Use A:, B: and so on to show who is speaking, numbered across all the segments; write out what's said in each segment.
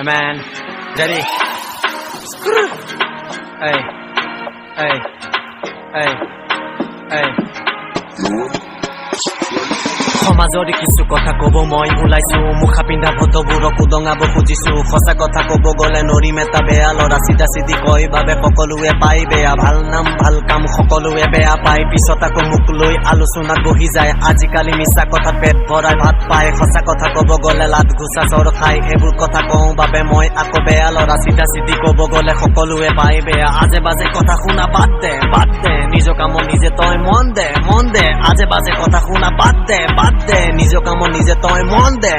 A: man, Daddy. Hey, hey, hey, hey. সমাজৰ কিছু কথা কব মই ওলাইছো মুখা পিন্ধা ভতবোৰক উদঙাব খুজিছো সঁচা কথা কব গলে নৰিম এটা বেয়া লৰা চিধা চিধি কয় বাবে সকলোৱে পায় বেয়া ভাল নাম ভাল কাম সকলোৱে বেয়া পায় পিছত আকৌ মুখ লৈ আলোচনাত বহি যায় আজিকালি মিছা কথাত পেট ভৰাই ভাত পায় সঁচা কথা কব গলে লাত ঘুচা চৰ খাই এইবোৰ কথা কওঁ বাবে মই আকৌ বেয়া লৰা চিধা চিধি কব গলে সকলোৱে পায় বেয়া আজে বাজে কথা শুনা বাদ দে নিজৰ কামত নিজে তই মন দে আজে বাজে কথা শুনা বাদ দে নিজৰ কামত নিজে তই মন দে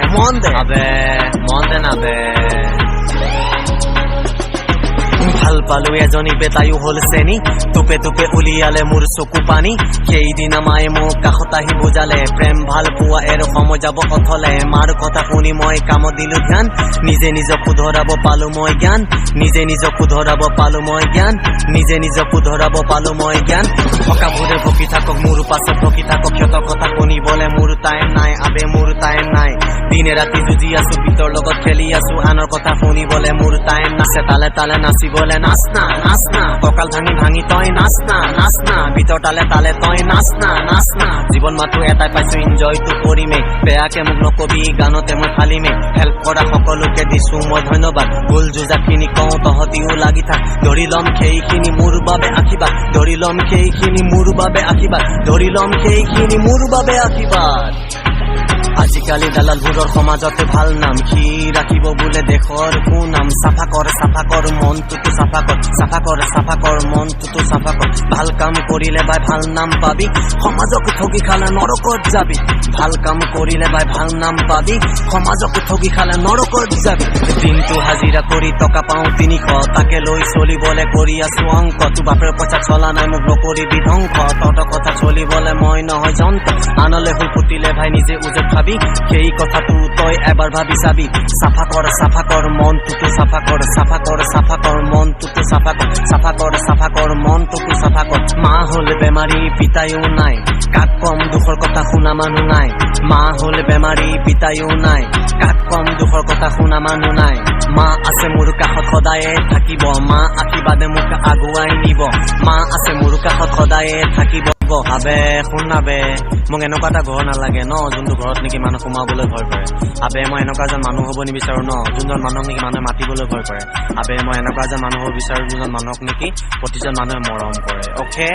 A: আবে মন দে না বে ভাল পালো এজনী বেটায়ো হল চেনি টুপে টুপে উলিয়ালে মোৰ চকু পানী সেইদিনা মায়ে মোক কাষত আহি বুজালে প্ৰেম ভাল পোৱা এৰ সময় যাব অথলে মাৰ কথা শুনি মই কামত দিলো ধ্যান নিজে নিজক শুধৰাব পালো মই জ্ঞান নিজে নিজক শুধৰাব পালো মই জ্ঞান নিজে নিজক শুধৰাব পালো মই জ্ঞান সকাবোৰে ভকি থাকক মোৰ পাছত ভকি থাকক সিহঁতৰ কথা শুনিবলে মোৰ টাইম নাই আবে মোৰ টাইম নাই দিনে ৰাতি যুঁজি আছো বিতৰ লগত খেলি আছো আনৰ কথা শুনিবলে মোৰ টাইম নাছে তালে তালে নাচিবলে নাচ না কঁকাল ভাঙি তই নাচ না ভিতৰ তালে তই নাচ না জীৱন মাথো এটাই পাইছো ইনজয়টো কৰিমে বেয়াকে মোক নকবি গানতে মই ফালিমে হেল্প কৰা সকলোকে দিছো মই ধন্যবাদ ভুল যুঁজাখিনি কওঁ তহঁতিও লাগি থাক ধৰি ল'ম সেইখিনি মোৰ বাবে আশীৰ্বাদ ধৰি ল'ম সেইখিনি মোৰ বাবে আশীৰ্বাদ আজিকালি দালালবোৰৰ সমাজতে ভাল নাম কি ৰাখিব বোলে দেশৰ সুনাম চাফা কৰ মনটোতো চাফা কৰ মনটোতো চাফা কৰ ভাল কাম কৰিলে বাই ভাল নাম পাবি সমাজক ঠগি খালে নৰকত যাবি ভাল কাম কৰিলে বাই ভাল নাম পাবি সমাজক ঠগি খালে নৰকত যাবি দিনটো হাজিৰা কৰি টকা পাওঁ 300 তাকে লৈ চলিবলে কৰি আছো অংক তোৰ বাপেৰ পইচা চলা নাই মোক নকৰিবি ধ্বংস তহঁতৰ কথা চলিবলে মই নহয় যন্ত্ৰ আনলে হৈ ফুটিলে ভাই নিজে উজত খাবি সেই কথাটো তই এবাৰ ভাবি চাবি চাফা কৰ মনটোতো চাফা কৰ মনটোতো চাফা কৰ মনটোতো চাফা কৰ মা হল বেমাৰী পিতায়ো নাই কাক কম দুখৰ কথা শুনা মানুহ নাই মা হল বেমাৰী পিতায়ো নাই কাক কম দুখৰ কথা শুনা মানুহ নাই মা আছে মোৰ কাষত সদায়ে থাকিব মা আশীৰ্বাদে মোক আগুৱাই নিব মা আছে মোৰ কাষত সদায়ে থাকিব আবে শুনাবে মোক এনেকুৱা এটা ঘৰ নালাগে ন যোনটো ঘৰত নেকি মানুহ সোমাবলৈ ভয় কৰে আবে মই এনেকুৱা এজন মানুহ হ'ব নিবিচাৰো ন যোনজন মানুহক নেকি মানুহে মাতিবলৈ ভয় কৰে আবে মই এনেকুৱা এজন মানুহ হ'ব বিচাৰো যোনজন মানুহক নেকি প্ৰতিজন মানুহে মৰম কৰে অ'কে